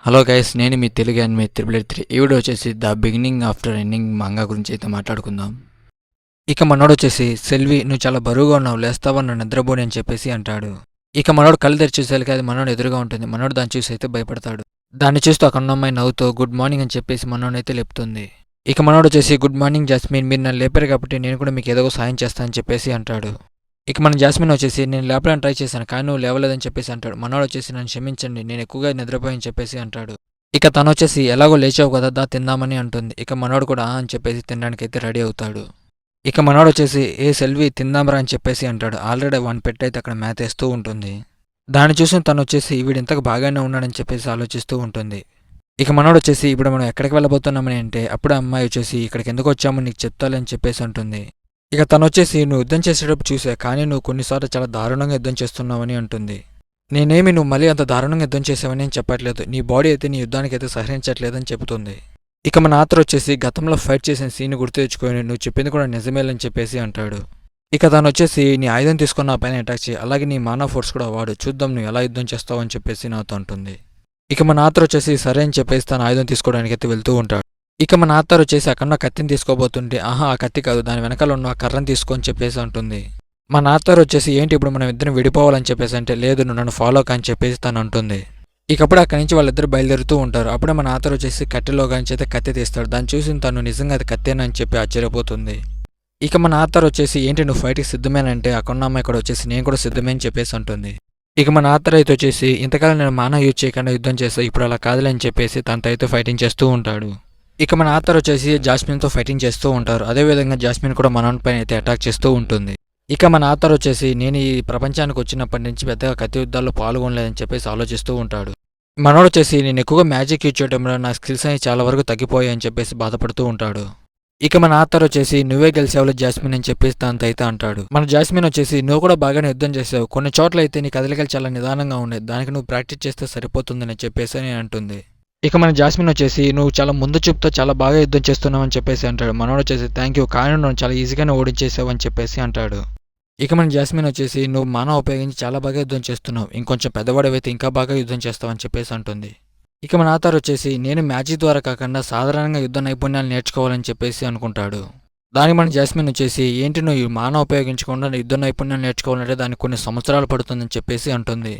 Hello guys, నేను మీ Telugu and triple eight three. ఈ వీడియో వచ్చేసి the beginning after ending manga గురించి అయితే మాట్లాడుకుందాం. ఇక మనోడు వచ్చేసి, సెల్వి నువ్వు చాలా బరువుగా ఉన్నావు, లేస్తావా, నువ్వు నిద్రపోని అని చెప్పేసి అంటాడు. ఇక మనోడు కళ్ళు తెరిచి చూసేసరికి అది మనోడు ఎదురుగా ఉంటుంది. మనోడు దాన్ని చూసి అయితే భయపడతాడు. దాన్ని చూస్తూ అక్కడ ఉన్న అమ్మాయి నవ్వుతూ గుడ్ మార్నింగ్ అని చెప్పేసి మనోడు అయితే లేపుతుంది. ఇక మనోడు వచ్చేసి, గుడ్ మార్నింగ్ జాస్మిన్, మీరు నన్ను లేపారు కాబట్టి నేను కూడా మీకు ఏదో సాయం చేస్తానని చెప్పేసి అంటాడు. ఇక మన జాస్మిన్ వచ్చేసి, నేను లేపడానికి ట్రై చేశాను కానీ నువ్వు లేవలేదని చెప్పేసి అంటాడు. మనోడు వచ్చేసి, నన్ను క్షమించండి, నేను ఎక్కువగా నిద్రపోయని చెప్పేసి అంటాడు. ఇక తను వచ్చేసి, ఎలాగో లేచావు కదా దా తిందామని అంటుంది. ఇక మనోడు కూడా అని చెప్పేసి తినడానికి అయితే రెడీ అవుతాడు. ఇక మనోడు వచ్చేసి, ఏ సెల్వి తిందామరా అని చెప్పేసి అంటాడు. ఆల్రెడీ వన్ పెట్టి అయితే అక్కడ మేతేస్తూ ఉంటుంది. దాన్ని చూసి తను వచ్చేసి, వీడు ఇంతకు బాగానే ఉన్నాడని చెప్పేసి ఆలోచిస్తూ ఉంటుంది. ఇక మనోడు వచ్చేసి, ఇప్పుడు మనం ఎక్కడికి వెళ్ళబోతున్నామని అంటే అప్పుడు అమ్మాయి వచ్చేసి, ఇక్కడికి ఎందుకు వచ్చామో నీకు చెప్తాలని చెప్పేసి అంటుంది. ఇక తను వచ్చేసి, నువ్వు యుద్ధం చేసేటప్పుడు చూసా కానీ నువ్వు కొన్నిసార్లు చాలా దారుణంగా యుద్ధం చేస్తున్నావని అంటుంది. నేనేమి నువ్వు మళ్ళీ అంత దారుణంగా యుద్ధం చేసావని నేను చెప్పట్లేదు, నీ బాడీ అయితే నీ యుద్ధానికి అయితే సహరించట్లేదని చెబుతుంది. ఇక మన ఆతర్ వచ్చేసి, గతంలో ఫైట్ చేసిన సీన్ గుర్తు తెచ్చుకొని నువ్వు చెప్పింది కూడా నిజమేలని చెప్పేసి అంటాడు. ఇక తను వచ్చేసి, నీ ఆయుధం తీసుకున్న పైన అటాక్ చేయి, అలాగే నీ మానవ ఫోర్స్ కూడా వాడు, చూద్దాం నువ్వు ఎలా యుద్ధం చేస్తావు అని చెప్పేసి నాతో అంటుంది. ఇక మన ఆతర్ వచ్చేసి సరే అని చెప్పేసి తన ఆయుధం తీసుకోవడానికి అయితే వెళ్తూ ఉంటాడు. ఇక మన ఆతర్ వచ్చేసి అక్కడ కత్తిని తీసుకోబోతుంటే, ఆహా ఆ కత్తి కాదు, దాని వెనకాల ఉన్న కర్రను తీసుకొని చెప్పేసి అంటుంది. మన ఆతర్ వచ్చేసి, ఏంటి ఇప్పుడు మనం ఇద్దరం విడిపోవాలని చెప్పేసి అంటే, లేదు నువ్వు నన్ను ఫాలో కాని చెప్పేసి తను అంటుంది. ఇకప్పుడు అక్కడి నుంచి వాళ్ళిద్దరు బయలుదేరుతూ ఉంటారు. అప్పుడే మన ఆతర్ వచ్చేసి కట్టెలో కానీ అయితే కత్తి తీస్తాడు. దాన్ని చూసి తను నిజంగా అది కత్తేనా అని చెప్పి ఆశ్చర్యపోతుంది. ఇక మన ఆతర్ వచ్చేసి, ఏంటి నువ్వు ఫైట్కి సిద్ధమేనంటే అక్కడ అమ్మాయి కూడా వచ్చేసి, నేను కూడా సిద్ధమే అని చెప్పేసి అంటుంది. ఇక మన ఆతర్ అయితే వచ్చేసి, ఇంతకాలం నేను మానవ యూజ్ చేయకుండా యుద్ధం చేస్తా, ఇప్పుడు అలా కాదులే అని చెప్పేసి తనతో అయితే ఫైటింగ్ చేస్తూ ఉంటాడు. ఇక మన ఆతర్ వచ్చేసి జాస్మిన్తో ఫైటింగ్ చేస్తూ ఉంటారు. అదేవిధంగా జాస్మిన్ కూడా మనోన్ పైన అయితే అటాక్ చేస్తూ ఉంటుంది. ఇక మన ఆతర్ వచ్చేసి, నేను ఈ ప్రపంచానికి వచ్చినప్పటి నుంచి పెద్దగా కత్తి యుద్ధాల్లో పాల్గొనలేదని చెప్పేసి ఆలోచిస్తూ ఉంటాడు. మనోడు వచ్చేసి, నేను ఎక్కువగా మ్యాజిక్ యూజ్ చేయడంలో నా స్కిల్స్ అనేవి చాలా వరకు తగ్గిపోయాయి అని చెప్పేసి బాధపడుతూ ఉంటాడు. ఇక మన ఆతర్ వచ్చేసి, నువ్వే గెలిచావులే జాస్మిన్ అని చెప్పేసి తనతో అయితే అంటాడు. మన జాస్మిన్ వచ్చేసి, నువ్వు కూడా బాగానే యుద్ధం చేసావు, కొన్ని చోట్ల అయితే నీ కదలికలు చాలా నిదానంగా ఉండేది, దానికి నువ్వు ప్రాక్టీస్ చేస్తే సరిపోతుందని చెప్పేసి అని అంటుంది. ఇక మన జాస్మిన్ వచ్చేసి, నువ్వు చాలా ముందు చూపుతో చాలా బాగా యుద్ధం చేస్తున్నావు అని చెప్పేసి అంటాడు. మనోడు వచ్చేసి, థ్యాంక్ యూ, కానీ నువ్వు చాలా ఈజీగానే ఓడించేసావు అని చెప్పేసి అంటాడు. ఇక మన జాస్మిన్ వచ్చేసి, నువ్వు మానవ ఉపయోగించి చాలా బాగా యుద్ధం చేస్తున్నావు, ఇంకొంచెం పెద్దవాడవైతే ఇంకా బాగా యుద్ధం చేస్తావు అని చెప్పేసి అంటుంది. ఇక మన ఆతర్ వచ్చేసి, నేను మ్యాజిక్ ద్వారా కాకుండా సాధారణంగా యుద్ధ నైపుణ్యాలు నేర్చుకోవాలని చెప్పేసి అనుకుంటాడు. దానికి మన జాస్మిన్ వచ్చేసి, ఏంటి నువ్వు మానవ ఉపయోగించకుండా యుద్ధ నైపుణ్యాలు నేర్చుకోవాలంటే దానికి కొన్ని సంవత్సరాలు పడుతుందని చెప్పేసి అంటుంది.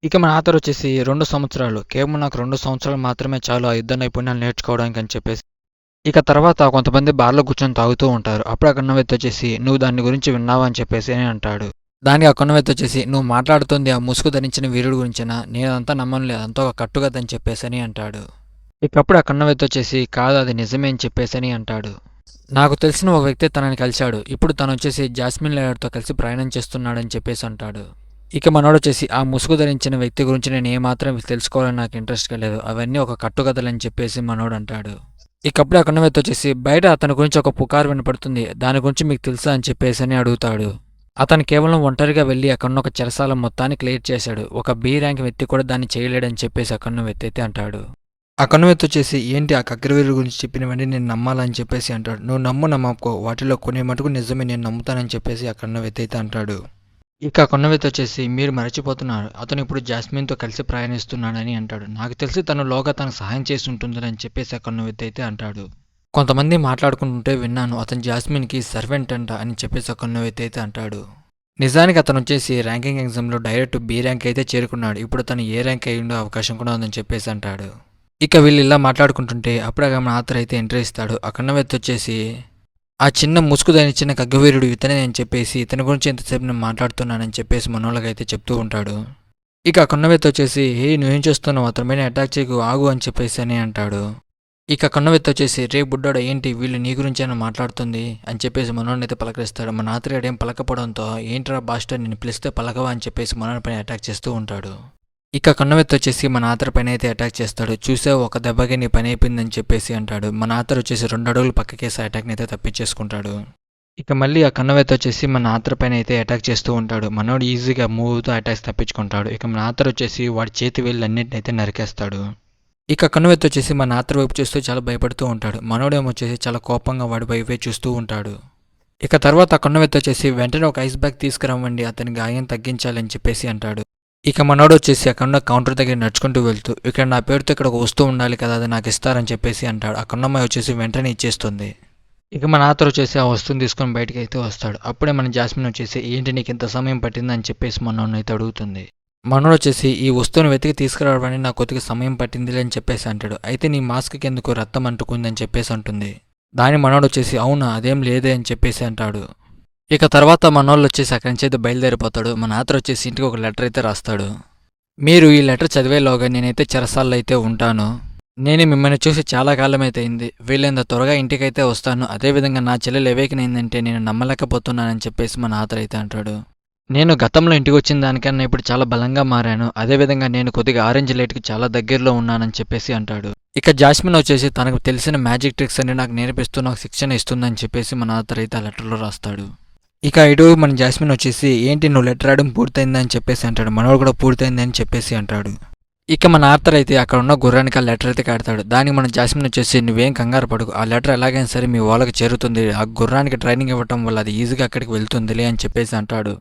ఇక మన ఆతర్ వచ్చేసి, 2 సంవత్సరాలు, కేవలం నాకు 2 సంవత్సరాలు మాత్రమే చాలు ఆ యుద్ధ నైపుణ్యాలు నేర్చుకోవడానికి అని చెప్పేసి. ఇక తర్వాత కొంతమంది బార్లో కూర్చొని తాగుతూ ఉంటారు. అప్పుడు అక్కడ వ్యక్తి వచ్చేసి, నువ్వు దాని గురించి విన్నావా అని చెప్పేసి అని అంటాడు. దానికి అక్కడ వ్యక్తి వచ్చేసి, నువ్వు మాట్లాడుతుంది ఆ ముసుగు ధరించిన వీరుడు గురించేనా, నేను అదంతా నమ్మనులేదు, అంతా ఒక కట్టుకదని చెప్పేసి అని అంటాడు. ఇకప్పుడు అక్కడ వ్యక్తి వచ్చేసి, కాదు అది నిజమే అని చెప్పేసి అని అంటాడు. నాకు తెలిసిన ఒక వ్యక్తి తనని కలిశాడు, ఇప్పుడు తను వచ్చేసి జాస్మిన్ లేయర్తో కలిసి ప్రయాణం చేస్తున్నాడని చెప్పేసి అంటాడు. ఇక మనోడు వచ్చేసి, ఆ ముసుగు ధరించిన వ్యక్తి గురించి నేను ఏమాత్రం తెలుసుకోవాలని నాకు ఇంట్రెస్ట్గా లేదు, అవన్నీ ఒక కట్టుకథలని చెప్పేసి మనోడు అంటాడు. ఇకప్పుడు అక్కడ వ్యక్తి వచ్చేసి, బయట అతని గురించి ఒక పుకారు వినపడుతుంది, దాని గురించి మీకు తెలుసా అని చెప్పేసి అని అడుగుతాడు. అతను కేవలం ఒంటరిగా వెళ్ళి అక్కడున్న ఒక చెరసాల మొత్తాన్ని క్లియర్ చేశాడు, ఒక బి ర్యాంక్ వ్యక్తి కూడా దాన్ని చేయలేడని చెప్పేసి అక్కడ వ్యక్తి అయితే అంటాడు. అక్కడ వ్యక్తి వచ్చేసి, ఏంటి ఆ కగ్రవీరు గురించి చెప్పినవన్నీ నేను నమ్మాలని చెప్పేసి అంటాడు. నువ్వు నమ్మకో, వాటిలో కొన్ని మటుకు నిజమే, నేను నమ్ముతానని చెప్పేసి అక్కడ వ్యక్తి అయితే అంటాడు. ఇక కొన్నవేత వచ్చేసి, మీరు మరచిపోతున్నారు, అతను ఇప్పుడు జాస్మిన్తో కలిసి ప్రయాణిస్తున్నాడని అంటాడు. నాకు తెలిసి తను లోగా తనకు సహాయం చేసి ఉంటుందని చెప్పేసి కొన్నవేత అయితే అంటాడు. కొంతమంది మాట్లాడుకుంటుంటే విన్నాను, అతను జాస్మిన్కి సర్వెంట్ అంట అని చెప్పేసి కొన్నవేత అయితే అంటాడు. నిజానికి అతను వచ్చేసి ర్యాంకింగ్ ఎగ్జామ్లో డైరెక్ట్ బి ర్యాంక్ అయితే చేరుకున్నాడు, ఇప్పుడు తను ఏ ర్యాంక్ అయ్యి ఉండే అవకాశం కూడా ఉందని చెప్పేసి అంటాడు. ఇక వీళ్ళు ఇలా మాట్లాడుకుంటుంటే అప్పుడే మన ఆతర్ అయితే ఎంట్రీ ఇస్తాడు. ఆ కొన్నవేత వచ్చేసి, ఆ చిన్న ముసుగు ధరించిన ఖగ్గవీరుడు ఇతనే అని చెప్పేసి ఇతని గురించి ఎంతసేపు నేను మాట్లాడుతున్నానని చెప్పేసి మనోళ్ళకైతే చెప్తూ ఉంటాడు. ఇక కొన్నవేత్త వచ్చేసి, హే నువ్వేం చేస్తున్నావు, అతని మీద అటాక్ చేయకు, ఆగు అని చెప్పేసి అని అంటాడు. ఇక కొన్నవేత్త వచ్చేసి, రే బుడ్డాడు ఏంటి వీళ్ళు నీ గురించి అయినా మాట్లాడుతుంది అని చెప్పేసి మనోడిని అయితే పలకరిస్తాడు. మన ఆతరేడు ఏం పలకపోవడంతో, ఏంట్రా బాస్టర్ నేను పిలిస్తే పలకవా అని చెప్పేసి మనోడి పైన అటాక్ చేస్తూ ఉంటాడు. ఇక కొన్నవెత్తి వచ్చేసి మన ఆతర్ పైన అయితే అటాక్ చేస్తాడు. చూసే ఒక దెబ్బకి నీ పని అయిపోయిందని చెప్పేసి అంటాడు. మన ఆతర్ వచ్చేసి 2 అడుగులు పక్కకేసి అటాక్ని అయితే తప్పించేసుకుంటాడు. ఇక మళ్ళీ ఆ కొన్నవెత్తి వచ్చేసి మన ఆతర్ పైన అయితే అటాక్ చేస్తూ ఉంటాడు. మనోడు ఈజీగా మూవ్తో అటాక్స్ తప్పించుకుంటాడు. ఇక మన ఆతర్ వచ్చేసి వాడి చేతి వేళ్ళు అన్నింటిని అయితే నరికేస్తాడు. ఇక కొన్నవెత్తి వచ్చేసి మన ఆతర్ వైపు చూస్తూ చాలా భయపడుతూ ఉంటాడు. మనోడేమో వచ్చేసి చాలా కోపంగా వాడి వైపే చూస్తూ ఉంటాడు. ఇక తర్వాత కొన్నవెత్తి వచ్చేసి, వెంటనే ఒక ఐస్ బ్యాగ్ తీసుకురావండి, అతని గాయం తగ్గించాలని చెప్పేసి అంటాడు. ఇక మనోడు వచ్చేసి అక్కడున్న కౌంటర్ దగ్గర నడుచుకుంటూ వెళ్తూ ఇక్కడ నా పేరుతో ఇక్కడ ఒక వస్తువు ఉండాలి కదా, అది నాకు ఇస్తారని చెప్పేసి అంటాడు. అక్కడున్న అమ్మాయి వచ్చేసి వెంటనే ఇచ్చేస్తుంది. ఇక మన ఆతర్ వచ్చేసి ఆ వస్తువుని తీసుకొని బయటకి అయితే వస్తాడు. అప్పుడే మన జాస్మిన్ వచ్చేసి ఏంటి నీకు ఇంత సమయం పట్టింది అని చెప్పేసి మనోడిని అయితే అడుగుతుంది. మనోడు వచ్చేసి ఈ వస్తువుని వెతికి తీసుకురావడానికి నాకు కొద్దిగా సమయం పట్టింది అని చెప్పేసి అంటాడు. అయితే నీ మాస్క్కి ఎందుకు రక్తం అంటుకుంది అని చెప్పేసి అంటుంది. దాని మనోడు వచ్చేసి అవునా అదేం లేదే అని చెప్పేసి అంటాడు. ఇక తర్వాత మనోళ్ళు వచ్చేసి అక్కడి నుంచి అయితే బయలుదేరిపోతాడు. మన ఆతర్ వచ్చేసి ఇంటికి ఒక లెటర్ అయితే రాస్తాడు. మీరు ఈ లెటర్ చదివేలోగా నేనైతే చెరసాల్లో అయితే ఉంటాను. నేను మిమ్మల్ని చూసి చాలా కాలం అయితే అయింది. వీళ్ళంత త్వరగా ఇంటికైతే వస్తాను. అదేవిధంగా నా చెల్లెలు ఎవేకనైందంటే నేను నమ్మలేకపోతున్నానని చెప్పేసి మన ఆతర్ అయితే అంటాడు. నేను గతంలో ఇంటికి వచ్చిన దానికన్నా ఇప్పుడు చాలా బలంగా మారాను. అదేవిధంగా నేను కొద్దిగా ఆరెంజ్ లైట్కి చాలా దగ్గరలో ఉన్నానని చెప్పేసి అంటాడు. ఇక జాస్మిన్ వచ్చేసి తనకు తెలిసిన మ్యాజిక్ ట్రిక్స్ అన్ని నాకు నేర్పిస్తూ నాకు శిక్షణ ఇస్తుందని చెప్పేసి మన ఆతర్ అయితే ఆ లెటర్లో రాస్తాడు. ఇక ఇటు మన జాస్మిన్ వచ్చేసి ఏంటి నువ్వు లెటర్ రాయడం పూర్తయిందని చెప్పేసి అంటాడు. మనోడు కూడా పూర్తయిందని చెప్పేసి అంటాడు. ఇక మన ఆర్తర్ అయితే అక్కడ ఉన్న గుర్రానికి ఆ లెటర్ అయితే కడతాడు. దానికి మన జాస్మిన్ వచ్చేసి నువ్వేం కంగారు పడుకు, ఆ లెటర్ ఎలాగైనా సరే మీ వాళ్ళకి చేరుతుంది. ఆ గుర్రానికి ట్రైనింగ్ ఇవ్వటం వల్ల అది ఈజీగా అక్కడికి వెళ్తుందిలే అని చెప్పేసి అంటాడు.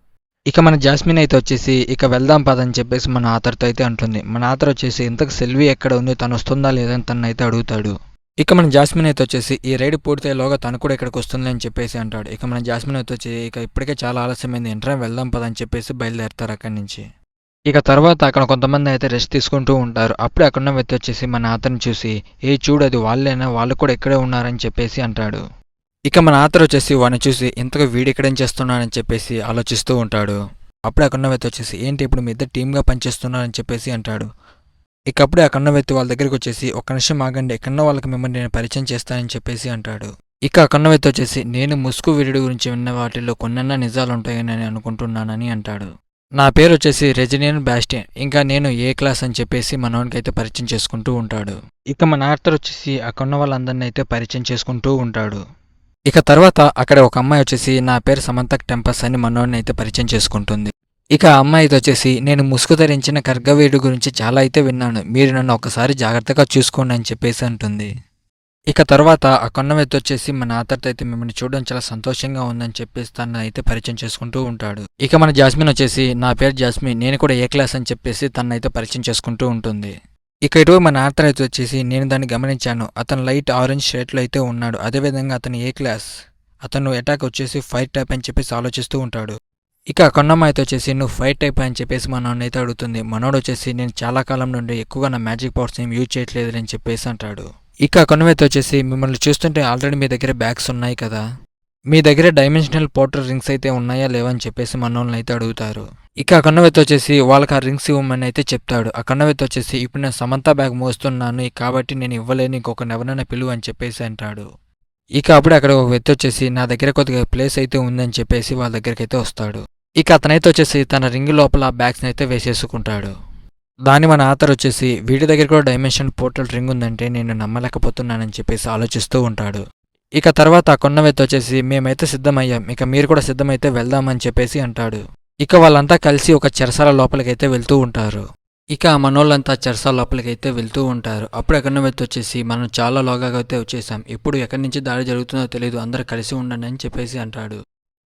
ఇక మన జాస్మిన్ అయితే వచ్చేసి ఇక వెళ్దాం పదని చెప్పేసి మన ఆతర్తో అయితే అంటుంది. మన ఆతర్ వచ్చేసి ఇంతకు సెల్వి ఎక్కడ ఉంది, తను వస్తుందా లేదని తను అయితే అడుగుతాడు. ఇక మన జాస్మిన్ అయితే వచ్చేసి ఈ రైడ్ పూర్తయ్యేలోగా తను కూడా ఇక్కడికి వస్తుంది అని చెప్పేసి అంటాడు. ఇక మన జాస్మిన్ అయితే వచ్చి ఇక ఇప్పటికే చాలా ఆలస్యమైంది, ఎంట్రా వెళ్దాం పదని చెప్పేసి బయలుదేరుతారు అక్కడి నుంచి. ఇక తర్వాత అక్కడ కొంతమంది అయితే రెస్ట్ తీసుకుంటూ ఉంటారు. అప్పుడే అక్కడున్న వ్యక్తి వచ్చేసి మన ఆతర్ని చూసి ఏ చూడు అది వాళ్ళేనా, వాళ్ళు కూడా ఇక్కడే ఉన్నారని చెప్పేసి అంటాడు. ఇక మన ఆతర్ వచ్చేసి వాడిని చూసి ఇంతగా వీడు ఇక్కడేం చేస్తున్నాడని చెప్పేసి ఆలోచిస్తూ ఉంటాడు. అప్పుడే అక్కడున్న వ్యక్తి వచ్చేసి ఏంటి ఇప్పుడు మీ ఇద్దరు టీమ్గా పనిచేస్తున్నారని చెప్పేసి అంటాడు. ఇక అప్పుడే అక్కడున్న వ్యక్తి వాళ్ళ దగ్గరికి వచ్చేసి ఒక్క నిమిషం ఆగండి, ఎక్కడో వాళ్ళకి మిమ్మల్ని నేను పరిచయం చేస్తానని చెప్పేసి అంటాడు. ఇక అక్కడున్న వ్యక్తి వచ్చేసి నేను ముసుగు వీరుడి గురించి విన్న వాటిల్లో కొన్నన్నా నిజాలు ఉంటాయని నేను అనుకుంటున్నానని అంటాడు. నా పేరు వచ్చేసి రెజినియన్ బ్యాస్టియన్, ఇంకా నేను ఏ క్లాస్ అని చెప్పేసి మనోనికైతే పరిచయం చేసుకుంటూ ఉంటాడు. ఇక మన ఆర్తర్ వచ్చేసి అక్కడున్న వాళ్ళందరినీ అయితే పరిచయం చేసుకుంటూ ఉంటాడు. ఇక తర్వాత అక్కడ ఒక అమ్మాయి వచ్చేసి నా పేరు సమంతక్ టెంపస్ అని మనోడిని అయితే పరిచయం చేసుకుంటుంది. ఇక ఆ అమ్మాయితో వచ్చేసి నేను ముసుగు ధరించిన ఖడ్గవీరుడి గురించి చాలా అయితే విన్నాను, మీరు నన్ను ఒకసారి జాగ్రత్తగా చూసుకోండి అని చెప్పేసి అంటుంది. ఇక తర్వాత ఆ కొన్న వ్యక్తి వచ్చేసి మన ఆతర్తో అయితే మిమ్మల్ని చూడడం చాలా సంతోషంగా ఉందని చెప్పేసి తను అయితే పరిచయం చేసుకుంటూ ఉంటాడు. ఇక మన జాస్మిన్ వచ్చేసి నా పేరు జాస్మిన్, నేను కూడా ఏ క్లాస్ అని చెప్పేసి తను అయితే పరిచయం చేసుకుంటూ ఉంటుంది. ఇక ఇటు మన ఆర్తర్ అయితే వచ్చేసి నేను దాన్ని గమనించాను, అతను లైట్ ఆరెంజ్ షర్ట్లో అయితే ఉన్నాడు, అదేవిధంగా అతను ఏ క్లాస్, అతను అటాక్ వచ్చేసి ఫైర్ టైప్ అని చెప్పేసి ఆలోచిస్తూ ఉంటాడు. ఇక కొన్నమ్మ అయితే వచ్చేసి నువ్వు ఫైర్ టైప్ అని చెప్పేసి మనోడిని అయితే అడుగుతుంది. మనోడు వచ్చేసి నేను చాలా కాలం నుండి ఎక్కువగా నా మ్యాజిక్ పవర్స్ ఏం యూజ్ చేయట్లేదు అని చెప్పేసి అంటాడు. ఇక కొన్నమైతే వచ్చేసి మిమ్మల్ని చూస్తుంటే ఆల్రెడీ మీ దగ్గర బ్యాగ్స్ ఉన్నాయి కదా, మీ దగ్గర డైమెన్షనల్ పోర్టల్ రింగ్స్ అయితే ఉన్నాయా లేవని చెప్పేసి మనోళ్ళని అయితే అడుగుతారు. ఇక ఆ కన్నవెత్తి వచ్చేసి వాళ్ళకి ఆ రింగ్స్ ఇవ్వమని అయితే చెప్తాడు. ఆ కన్నవెత్తి వచ్చేసి ఇప్పుడు నేను సమంత బ్యాగ్ మోస్తున్నాను కాబట్టి నేను ఇవ్వలేను, ఇంకొక ఎవరైనా పిలువు అని చెప్పేసి అంటాడు. ఇక అప్పుడే అక్కడ ఒక వ్యక్తి వచ్చేసి నా దగ్గర కొద్దిగా ప్లేస్ అయితే ఉందని చెప్పేసి వాళ్ళ దగ్గరికి అయితే వస్తాడు. ఇక అతనైతే వచ్చేసి తన రింగ్ లోపల ఆ బ్యాగ్స్ని అయితే వేసేసుకుంటాడు. దాని మన ఆతర్ వచ్చేసి వీడి దగ్గర కూడా డైమెన్షన్ పోర్టల్ రింగ్ ఉందంటే నేను నమ్మలేకపోతున్నానని చెప్పేసి ఆలోచిస్తూ ఉంటాడు. ఇక తర్వాత ఆ కొన్నవెత్తి వచ్చేసి మేమైతే సిద్ధమయ్యాం, ఇక మీరు కూడా సిద్ధమైతే వెళ్దామని చెప్పేసి అంటాడు. ఇక వాళ్ళంతా కలిసి ఒక చెరసాల లోపలికైతే వెళ్తూ ఉంటారు. ఇక మనోళ్ళంతా చెరసాల లోపలికైతే వెళ్తూ ఉంటారు. అప్పుడు ఎక్కడి వ్యక్తి వచ్చేసి మనం చాలా లోగా అయితే వచ్చేసాం, ఇప్పుడు ఎక్కడి నుంచి దాడి జరుగుతుందో తెలియదు, అందరూ కలిసి ఉండండి అని చెప్పేసి అంటాడు.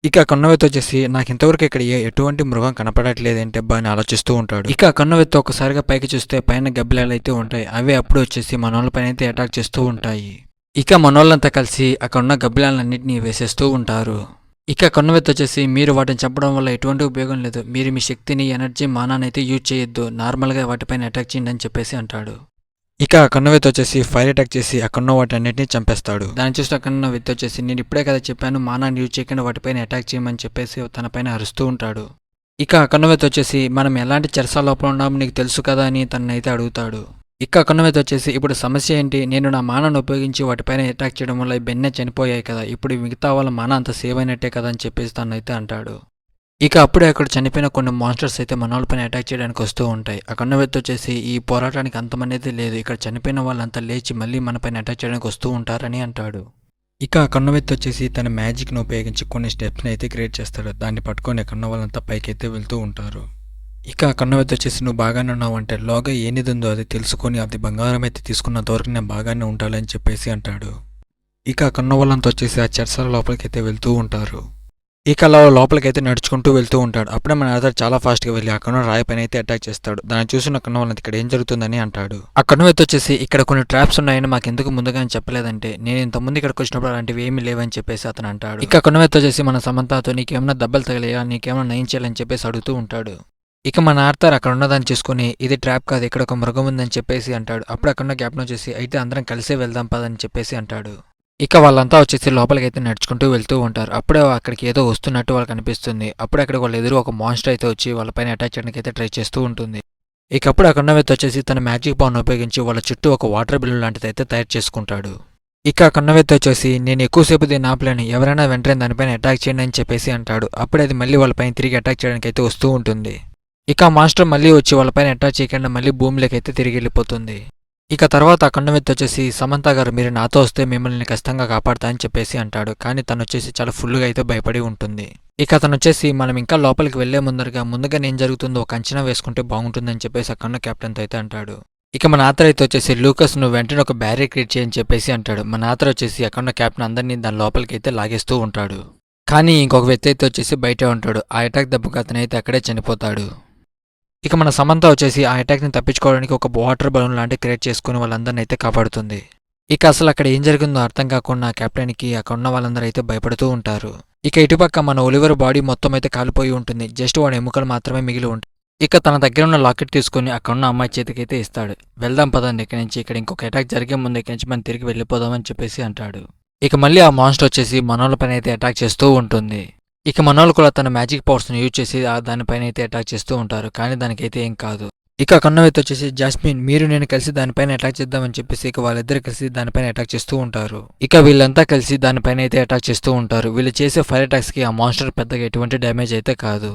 ఇక కన్నవెత్తి వచ్చేసి నాకు ఇంతవరకు ఇక్కడ ఎటువంటి మృగం కనపడట్లేదేంటి అబ్బా అని ఆలోచిస్తూ ఉంటాడు. ఇక కన్నవెత్తి ఒక్కసారిగా పైకి చూస్తే పైన గబ్బిలాలు అయితే ఉంటాయి, అవే అప్పుడు వచ్చేసి మనోళ్ళ పైన అయితే అటాక్ చేస్తూ ఉంటాయి. ఇక మనోళ్ళంతా కలిసి అక్కడున్న గబ్బిలాలన్నింటినీ వేసేస్తూ ఉంటారు. ఇక కన్నవెత్తి వచ్చేసి మీరు వాటిని చంపడం వల్ల ఎటువంటి ఉపయోగం లేదు, మీరు మీ శక్తిని ఎనర్జీ మానాన్ని అయితే యూజ్ చేయొద్దు, నార్మల్గా వాటిపైన అటాక్ చేయండి అని చెప్పేసి అంటాడు. ఇక కన్నవెత్తి వచ్చేసి ఫైర్ అటాక్ చేసి అక్కడున్న వాటి అన్నింటినీ చంపేస్తాడు. దాన్ని చూస్తే అక్కడున్న వ్యక్తి వచ్చేసి నేను ఇప్పుడే కదా చెప్పాను మానాన్ని యూజ్ చేయకుండా వాటిపైన అటాక్ చేయమని చెప్పేసి తన పైన అరుస్తూ ఉంటాడు. ఇక కన్నవెత్తి వచ్చేసి మనం ఎలాంటి చెరసాల లోపల ఉన్నామో నీకు తెలుసు కదా అని తనైతే అడుగుతాడు. ఇక కన్నవెత్తి వచ్చేసి ఇప్పుడు సమస్య ఏంటి, నేను నా మానాన్ని ఉపయోగించి వాటిపైన అటాక్ చేయడం వల్ల ఈ బెన్నే చనిపోయాయి కదా, ఇప్పుడు మిగతా వాళ్ళ మాన అంత సేవ్ అయినట్టే కదా అని చెప్పేసి తనైతే అంటాడు. ఇక అప్పుడే అక్కడ చనిపోయిన కొన్ని మాన్స్టర్స్ అయితే మనోళ్ళ పైన అటాక్ చేయడానికి వస్తూ ఉంటాయి. ఆ కన్నవెత్తి వచ్చేసి ఈ పోరాటానికి అంతమనేది లేదు, ఇక్కడ చనిపోయిన వాళ్ళంతా లేచి మళ్ళీ మన పైన అటాక్ చేయడానికి వస్తూ ఉంటారని అంటాడు. ఇక ఆ కన్నవెత్తి వచ్చేసి తన మ్యాజిక్ను ఉపయోగించి కొన్ని స్టెప్స్ని అయితే క్రియేట్ చేస్తాడు. దాన్ని పట్టుకొని కన్న వాళ్ళంతా పైకి అయితే వెళ్తూ ఉంటారు. ఇక ఆ కన్నవెత్తి వచ్చేసి నువ్వు బాగానే ఉన్నావు అంటే లోగా ఏనిది ఉందో అది తెలుసుకొని అది బంగారం అయితే తీసుకున్నంత వరకు నేను బాగానే ఉండాలని చెప్పేసి అంటాడు. ఇక ఆ కన్న వాళ్ళంతా వచ్చేసి ఆ చెరసాల లోపలికి అయితే వెళ్తూ ఉంటారు. ఇక అలా లోపలికైతే నడుచుకుంటూ వెళ్తూ ఉంటాడు. అప్పుడే మన ఆర్థర్ చాలా ఫాస్ట్‌గా వెళ్లి అక్కడున్న రాయి పైన అయితే అటాక్ చేస్తాడు. దాన్ని చూసిన అక్కడున్న వాళ్ళంతా ఇక్కడ ఏం జరుగుతుందని అంటాడు. అక్కడున్న వ్యక్తి వచ్చేసి ఇక్కడ కొన్ని ట్రాప్స్ ఉన్నాయని మాకెందుకు ముందుగానే చెప్పలేదంటే నేను ఇంతకుముందు ఇక్కడికి వచ్చినప్పుడు అలాంటివి ఏమీ లేవని చెప్పేసి అతను అంటాడు. ఇక అక్కడున్న వ్యక్తి వచ్చేసి మన సమంతతో నీకేమైనా దెబ్బలు తగిలాయా, నీకేమైనా నయం చేయాలని చెప్పేసి అడుగుతూ ఉంటాడు. ఇక మన ఆర్థర్ అక్కడ ఉన్నదాన్ని చూసుకుని ఇది ట్రాప్ కాదు, ఇక్కడ ఒక మృగం ఉందని చెప్పేసి అంటాడు. అప్పుడు అక్కడున్న క్యాప్టెన్ వచ్చేసి అయితే అందరం కలిసే వెళ్దాం పదని చెప్పేసి అంటాడు. ఇక వాళ్ళంతా వచ్చేసి లోపలికైతే నడుచుకుంటూ వెళ్తూ ఉంటారు. అప్పుడే అక్కడికి ఏదో వస్తున్నట్టు వాళ్ళకి అనిపిస్తుంది. అప్పుడే అక్కడికి వాళ్ళ ఎదురు ఒక మాన్స్టర్ అయితే వచ్చి వాళ్ళపైన అటాక్ చేయడానికి అయితే ట్రై చేస్తూ ఉంటుంది. ఇక అప్పుడు అక్కడ వ్యక్తి వచ్చేసి తన మ్యాజిక్ పవర్ని ఉపయోగించి వాళ్ళ చుట్టూ ఒక వాటర్ బిల్లు లాంటిది అయితే తయారు చేసుకుంటాడు. ఇక అక్కడ వ్యక్తి వచ్చేసి నేను ఎక్కువసేపు దీన్ని ఆపలేను, ఎవరైనా వెంటనే దానిపైన అటాక్ చేయండి అని చెప్పేసి అంటాడు. అప్పుడే అది మళ్ళీ వాళ్ళపైన తిరిగి అటాక్ చేయడానికి అయితే వస్తూ ఉంటుంది. ఇక ఆ మాస్టర్ మళ్ళీ వచ్చి వాళ్ళపైన అటాక్ చేయకుండా మళ్ళీ భూమిలోకి అయితే తిరిగి వెళ్ళిపోతుంది. ఇక తర్వాత ఆ కొండ వ్యక్తి వచ్చేసి సమంత గారు మీరు నాతో వస్తే మిమ్మల్ని ఖచ్చితంగా కాపాడతా అని చెప్పేసి అంటాడు. కానీ తను వచ్చేసి చాలా ఫుల్గా అయితే భయపడి ఉంటుంది. ఇక అతను వచ్చేసి మనం ఇంకా లోపలికి వెళ్లే ముందుగా ఏం జరుగుతుందో ఒక అంచనా వేసుకుంటే బాగుంటుందని చెప్పేసి అక్కడ క్యాప్టెన్తో అయితే అంటాడు. ఇక మన ఆథర్ అయితే వచ్చేసి లూకస్ నువ్వు వెంటనే ఒక బ్యారియర్ క్రియేట్ చేయని చెప్పేసి అంటాడు. మన ఆథర్ వచ్చేసి అక్కడ క్యాప్టెన్ అందరినీ దాని లోపలికి అయితే లాగేస్తూ ఉంటాడు. కానీ ఇంకొక వ్యక్తి అయితే వచ్చేసి బయటే ఉంటాడు. ఆ అటాక్ దెబ్బకు అతనైతే అక్కడే చనిపోతాడు. ఇక మన సమంత వచ్చేసి ఆ అటాక్ని తప్పించుకోవడానికి ఒక వాటర్ బలూన్ లాంటి క్రియేట్ చేసుకుని వాళ్ళందరినీ అయితే కాపాడుతుంది. ఇక అసలు అక్కడ ఏం జరిగిందో అర్థం కాకుండా కెప్టెన్కి అక్కడ ఉన్న వాళ్ళందరూ అయితే భయపడుతూ ఉంటారు. ఇక ఇటుపక్క మన ఒలివర్ బాడీ మొత్తం అయితే కాలిపోయి ఉంటుంది. జస్ట్ వాడి ఎముకలు మాత్రమే మిగిలి ఉంటాయి. ఇక తన దగ్గర ఉన్న లాకెట్ తీసుకుని అక్కడున్న అమ్మాయి చేతికైతే ఇస్తాడు. వెళ్దాం పదండి ఇక్కడి నుంచి, ఇక్కడ ఇంకొక అటాక్ జరిగే ముందు ఇక్కడి నుంచి మనం తిరిగి వెళ్ళిపోదామని చెప్పేసి అంటాడు. ఇక మళ్ళీ ఆ మాన్స్టర్ వచ్చేసి మనోళ్ళ పైన అయితే అటాక్ చేస్తూ ఉంటుంది. ఇక మనోళ్ళు కూడా తన మ్యాజిక్ పవర్స్ని యూజ్ చేసి దానిపైన అయితే అటాక్ చేస్తూ ఉంటారు. కానీ దానికైతే ఏం కాదు. ఇక కన్నవైతే వచ్చేసి జాస్మిన్ మీరు నేను కలిసి దానిపైన అటాక్ చేద్దామని చెప్పేసి ఇక వాళ్ళిద్దరు కలిసి దానిపైన అటాక్ చేస్తూ ఉంటారు. ఇక వీళ్ళంతా కలిసి దానిపైన అయితే అటాక్ చేస్తూ ఉంటారు. వీళ్ళు చేసే ఫైర్ అటాక్స్ కి ఆ మాన్స్టర్ పెద్దగా ఎటువంటి డ్యామేజ్ అయితే కాదు.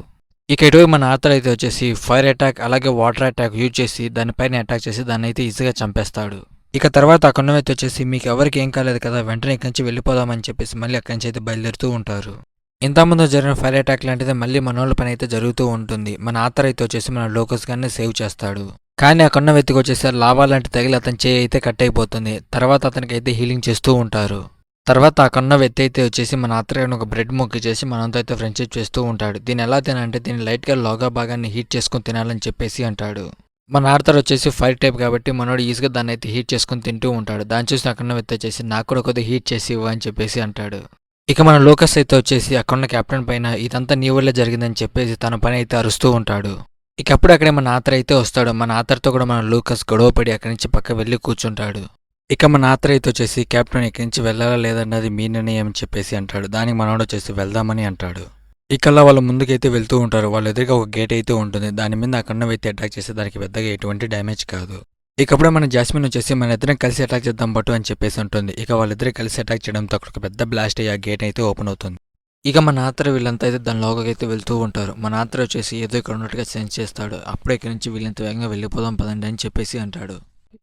ఇక ఇటువైపు మన ఆథర్ అయితే వచ్చేసి ఫైర్ అటాక్ అలాగే వాటర్ అటాక్ యూజ్ చేసి దానిపైన అటాక్ చేసి దాన్ని అయితే ఈజీగా చంపేస్తాడు. ఇక తర్వాత ఆ కన్నవైతే వచ్చేసి మీకు ఎవరికి ఏం కాలేదు కదా వెంటనే ఇక్కడి నుంచి వెళ్ళిపోదామని చెప్పేసి మళ్ళీ అక్కడి నుంచి అయితే బయలుదేరుతూ ఉంటారు. ఇంతకుముందు జరిగిన ఫైర్ అటాక్ లాంటిది మళ్ళీ మనోళ్ళ పని అయితే జరుగుతూ ఉంటుంది. మన ఆథర్ అయితే వచ్చేసి మన లోకస్ గారిని సేవ్ చేస్తాడు. కానీ అక్కడున్న వ్యక్తికి వచ్చేసరి లావా లాంటి తగిలి అతని చేయి అయితే కట్ అయిపోతుంది. తర్వాత అతనికి అయితే హీలింగ్ చేస్తూ ఉంటారు. తర్వాత అక్కడున్న వ్యక్తి అయితే వచ్చేసి మన ఆథర్ గారిని ఒక బ్రెడ్ మొక్కి చేసి మనతో అయితే ఫ్రెండ్షిప్ చేస్తూ ఉంటాడు. దీన్ని ఎలా తినంటే దీన్ని లైట్గా లోగా భాగాన్ని హీట్ చేసుకుని తినాలని చెప్పేసి అంటాడు. మన ఆర్థర్ వచ్చేసి ఫైర్ టైప్ కాబట్టి మనోడు ఈజీగా దాన్ని అయితే హీట్ చేసుకుని తింటూ ఉంటాడు. దాన్ని చూసి అక్కడున్న వ్యక్తి వచ్చేసి నాకు కూడా కొద్దిగా హీట్ చేసి ఇవ్వ అని చెప్పేసి అంటాడు. ఇక మన లోకస్ అయితే వచ్చేసి అక్కడున్న కెప్టెన్ పైన ఇదంతా నీ వల్లే జరిగిందని చెప్పేసి తన పని అయితే అరుస్తూ ఉంటాడు. ఇక అప్పుడు అక్కడే మన ఆథర్ అయితే వస్తాడు. మన ఆథర్తో కూడా మన లూకస్ గొడవపడి అక్కడి నుంచి పక్క వెళ్ళి కూర్చుంటాడు. ఇక మన ఆథర్ అయితే వచ్చేసి కెప్టెన్ ఇక్కడి నుంచి వెళ్ళాలా లేదన్నది మీ నిర్ణయం అని చెప్పేసి అంటాడు. దానికి మనోడు వచ్చేసి వెళ్దామని అంటాడు. ఇకల్లా వాళ్ళు ముందుకైతే వెళ్తూ ఉంటారు. వాళ్ళ ఎదురుగా ఒక గేట్ అయితే ఉంటుంది. దాని మీద అక్కడున్న వ్యక్తి అటాక్ చేస్తే దానికి పెద్దగా ఎటువంటి డ్యామేజ్ కాదు. ఇకప్పుడే మన జాస్మిన్ వచ్చేసి మన ఇద్దరం కలిసి అటాక్ చేద్దాం పట్టు అని చెప్పేసి ఉంటుంది. ఇక వాళ్ళిద్దరు కలిసి అటాక్ చేయడంతో అక్కడ ఒక పెద్ద బ్లాస్ట్ అయ్యి ఆ గేట్ అయితే ఓపెన్ అవుతుంది. ఇక మన ఆత్ర వీళ్ళంతా అయితే దాని లోకి అయితే వెళ్తూ ఉంటారు. మన ఆత్ర వచ్చేసి ఏదో ఇక్కడ ఉన్నట్టుగా సెన్స్ చేస్తాడు. అప్పుడే ఇక్కడి నుంచి వీళ్ళంత వేగంగా వెళ్ళిపోదాం పదండి అని చెప్పేసి అంటాడు.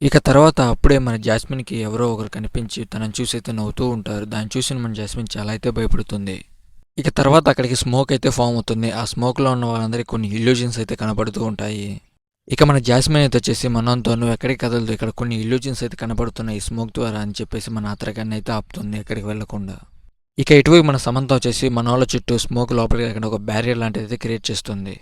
ఇక తర్వాత అప్పుడే మన జాస్మిన్కి ఎవరో ఒకరు కనిపించి తనని చూసి అయితే నవ్వుతూ ఉంటారు. దాన్ని చూసి మన జాస్మిన్ చాలా అయితే భయపడుతుంది. ఇక తర్వాత అక్కడికి స్మోక్ అయితే ఫామ్ అవుతుంది. ఆ స్మోక్లో ఉన్న వాళ్ళందరికీ కొన్ని ఇల్యూజన్స్ అయితే కనబడుతూ ఉంటాయి. ఇక మన జాస్మిన్ అయితే వచ్చేసి మనోతో నువ్వు ఎక్కడికి కదలదు, ఇక్కడ కొన్ని ఇల్యూజన్స్ అయితే కనబడుతున్నాయి ఈ స్మోక్ ద్వారా అని చెప్పేసి మన ఆత్రగాన్ని అయితే ఆపుతుంది ఎక్కడికి వెళ్లకుండా. ఇక ఇటువైపు మన సమంత వచ్చేసి మన వాళ్ళ చుట్టూ స్మోక్ లోపలికి అక్కడ ఒక బ్యారియర్ లాంటిది అయితే క్రియేట్ చేస్తుంది.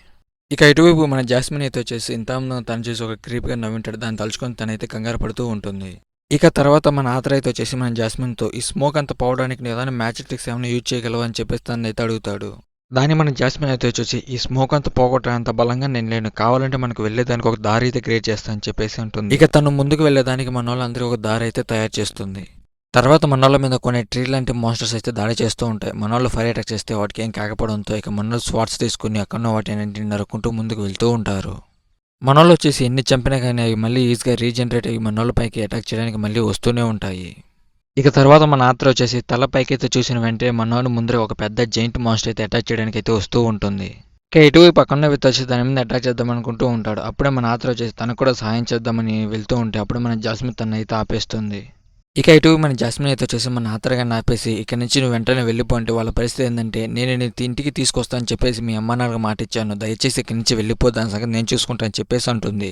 ఇక ఇటువైపు మన జాస్మిన్ అయితే వచ్చేసి ఇంతకుముందు తను చేసి ఒక క్రీప్గా నవ్వింటాడు. దాన్ని తలుచుకొని తనైతే కంగారు పడుతూ ఉంటుంది. ఇక తర్వాత మన ఆథర్ అయితే వచ్చేసి మన జాస్మిన్తో ఈ స్మోక్ అంతా పోవడానికి ఏదైనా మ్యాజిక్ ట్రిక్స్ ఏమైనా యూజ్ చేయగలవా అని చెప్పేసి తను అయితే అడుగుతాడు. దాన్ని మన జాస్మిన్ అయితే వచ్చేసి ఈ స్మోక్ అంతా పోగొట్టేంత బలంగా నేను లేను, కావాలంటే మనకు వెళ్ళేదానికి ఒక దారి అయితే క్రియేట్ చేస్తా అని చెప్పేసి ఉంటుంది. ఇక తను ముందుకు వెళ్ళేదానికి మన వాళ్ళందరూ ఒక దారి అయితే తయారు చేస్తుంది. తర్వాత మన వాళ్ళ మీద కొన్ని ట్రీ లాంటి మాన్స్టర్స్ అయితే దాడి చేస్తూ ఉంటాయి. మన వాళ్ళు ఫైర్ అటాక్ చేస్తే వాటికి ఏం కాకపోవడంతో ఇక మన వాళ్ళు స్వాట్స్ తీసుకుని అక్కడ వాటిని నరుకుంటూ ముందుకు వెళ్తూ ఉంటారు. మన వాళ్ళు వచ్చేసి ఎన్ని చంపినా కానీ అవి మళ్ళీ ఈజీగా రీజనరేట్ అయ్యి మన వాళ్ళ పైకి అటాక్ చేయడానికి మళ్ళీ వస్తూనే ఉంటాయి. ఇక తర్వాత మన ఆత్ర వచ్చేసి తల పైకైతే చూసిన వెంటనే మనోడు ముందర ఒక పెద్ద జైంట్ మాన్స్టర్ అయితే అటాక్ చేయడానికి అయితే వస్తూ ఉంటుంది. ఇక ఇటువైపు పక్కన వ్యక్తి వచ్చి దాని మీద అటాక్ చేద్దాం అనుకుంటూ ఉంటాడు. అప్పుడే మన ఆత్ర వచ్చేసి తనకు కూడా సహాయం చేద్దామని వెళ్తూ ఉంటే అప్పుడు మన జాస్మిన్ తన అయితే ఆపేస్తుంది. ఇక ఇటువైపు మన జాస్మిన్ అయితే వచ్చేసి మన ఆత్రగాన్ని ఆపేసి ఇక్కడ నుంచి నువ్వు వెంటనే వెళ్ళిపోంటే వాళ్ళ పరిస్థితి ఏంటంటే నేను నీ ఇంటికి తీసుకొస్తానని చెప్పేసి మీ అమ్మ నాన్నకు మాట ఇచ్చాను, దయచేసి ఇక్కడి నుంచి వెళ్ళిపో, దాని సంగతి నేను చూసుకుంటానని చెప్పేసి అంటుంది.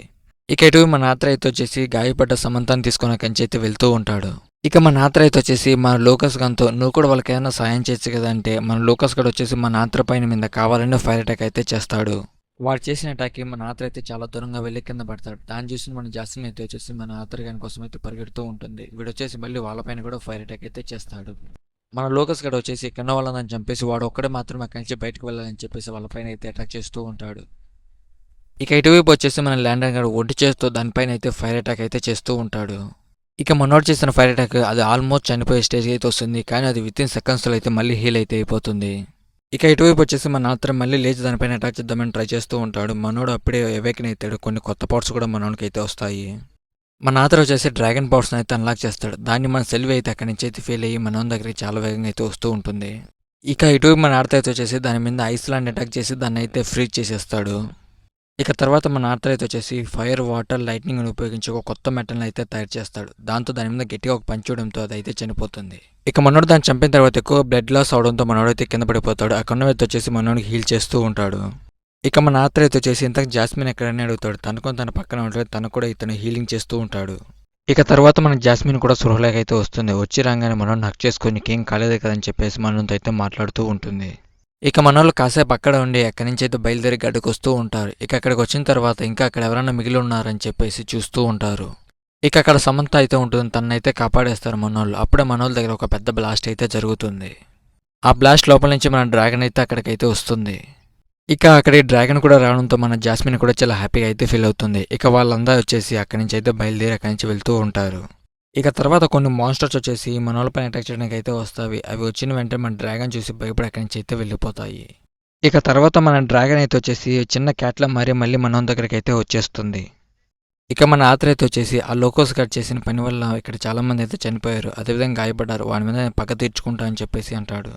ఇక ఇటువైపు మన ఆత్ర అయితే వచ్చేసి గాయపడ్డ సమంతాన్ని తీసుకుని కంచి అయితే వెళ్తూ ఉంటాడు. ఇక మన ఆత్ర అయితే వచ్చేసి మన లోకస్ గన్తో నువ్వు కూడా వాళ్ళకి ఏమైనా సాయం చేయొచ్చు కదా అంటే మన లోకస్ గడు వచ్చేసి మన ఆత్ర పైన మీద కావాలని ఫైర్ అటాక్ అయితే చేస్తాడు. వాడు చేసిన అటాక్కి మన ఆత్ర అయితే చాలా దూరంగా వెళ్ళి కింద పడతాడు. దాన్ని చూసి మన జాస్మిన్ అయితే వచ్చేసి మన ఆత్ర గాని కోసం అయితే పరిగెడుతూ ఉంటుంది. వీడు వచ్చేసి మళ్ళీ వాళ్ళపైన కూడా ఫైర్ అటాక్ అయితే చేస్తాడు. మన లోకస్ గడు వచ్చేసి కింద వాళ్ళని చంపేసి వాడు ఒక్కడే మాత్రం అక్కడి నుంచి బయటకు వెళ్ళాలని చెప్పేసి వాళ్ళపైన అయితే అటాక్ చేస్తూ ఉంటాడు. ఇక ఇటువైపు వచ్చేసి మన ల్యాండర్ గారు ఒంటి చేస్తూ దానిపైన అయితే ఫైర్ అటాక్ అయితే చేస్తూ ఉంటాడు. ఇక మనోడు చేసిన ఫైర్ అటాక్ అది ఆల్మోస్ట్ చనిపోయే స్టేజ్ అయితే వస్తుంది. కానీ అది విత్ ఇన్ సెకండ్స్లో అయితే మళ్ళీ హీల్ అయితే అయిపోతుంది. ఇక ఇటువైపు వచ్చేసి మన ఆత్రం మళ్ళీ లేచి దానిపైన అటాక్ చేద్దామని ట్రై చేస్తూ ఉంటాడు. మనోడు అప్పుడే అవేకన్ అవుతాడు. కొన్ని కొత్త పవర్స్ కూడా మనోడికి అయితే వస్తాయి. మన ఆత్ర వచ్చేసి డ్రాగన్ పవర్స్ని అయితే అన్లాక్ చేస్తాడు. దాన్ని మన సెల్వి అయితే అక్కడి నుంచి అయితే ఫెయిల్ అయ్యి మనోని దగ్గరికి చాలా వేగంగా అయితే వస్తూ ఉంటుంది. ఇక ఇటువైపు మన ఆర్త అయితే వచ్చేసి దాని మీద ఐస్లాండ్ అటాక్ చేసి దాన్ని అయితే ఫ్రీజ్ చేసేస్తాడు. ఇక తర్వాత మన ఆర్త అయితే వచ్చేసి ఫైర్ వాటర్ లైట్నింగ్ ఉపయోగించి ఒక కొత్త మెటల్ని అయితే తయారు చేస్తాడు. దాంతో దాని మీద గట్టిగా ఒక పంచ్ చూడడంతో అది అయితే చనిపోతుంది. ఇక మనోడు దాన్ని చంపిన తర్వాత ఎక్కువ బ్లడ్ లాస్ అవడంతో మనోడు అయితే కింద పడిపోతాడు. ఆ కొన్న అయితే వచ్చేసి మనోడికి హీల్ చేస్తూ ఉంటాడు. ఇక మన ఆత్ర అయితే వచ్చేసి ఇంతకు జాస్మిన్ ఎక్కడనే అడుగుతాడు. తనకు తన పక్కన ఉంటాడు. తను కూడా ఇతను హీలింగ్ చేస్తూ ఉంటాడు. ఇక తర్వాత మన జాస్మిన్ కూడా స్పృహలోకి అయితే వస్తుంది. వచ్చి రాగానే మనోడు హక్ చేసుకొని నీకేం కాలేదే కదని చెప్పేసి మనతో అయితే మాట్లాడుతూ ఉంటుంది. ఇక మనోళ్ళు కాసేపు అక్కడ ఉండి అక్కడి నుంచి అయితే బయలుదేరి గడ్డకు వస్తూ ఉంటారు. ఇక అక్కడికి వచ్చిన తర్వాత ఇంకా అక్కడ ఎవరైనా మిగిలి ఉన్నారని చెప్పేసి చూస్తూ ఉంటారు. ఇక అక్కడ సమంత అయితే ఉంటుంది. తనైతే కాపాడేస్తారు మనోళ్ళు. అప్పుడే మనోళ్ళ దగ్గర ఒక పెద్ద బ్లాస్ట్ అయితే జరుగుతుంది. ఆ బ్లాస్ట్ లోపల నుంచి మన డ్రాగన్ అయితే అక్కడికైతే వస్తుంది. ఇక అక్కడికి డ్రాగన్ కూడా రావడంతో మన జాస్మిన్ కూడా చాలా హ్యాపీగా అయితే ఫీల్ అవుతుంది. ఇక వాళ్ళందరూ వచ్చేసి అక్కడి నుంచి అయితే బయలుదేరి అక్కడి నుంచి వెళ్తూ ఉంటారు. ఇక తర్వాత కొన్ని మాన్స్టర్స్ వచ్చేసి మన వాళ్ళపైన అటాక్ చేయడానికి అయితే వస్తాయి. అవి వచ్చిన వెంటనే మన డ్రాగన్ చూసి భయపడి అక్కడి నుంచి అయితే వెళ్ళిపోతాయి. ఇక తర్వాత మన డ్రాగన్ అయితే వచ్చేసి చిన్న క్యాట్లా మారి మళ్ళీ మన దగ్గరికి అయితే వచ్చేస్తుంది. ఇక మన ఆత్ర అయితే వచ్చేసి ఆ లోకోస్ కట్ చేసిన పని వల్ల ఇక్కడ చాలా మంది అయితే చనిపోయారు. అదేవిధంగా గాయపడ్డారు. వాడి మీద పగ తీర్చుకుంటా అని చెప్పేసి అంటాడు.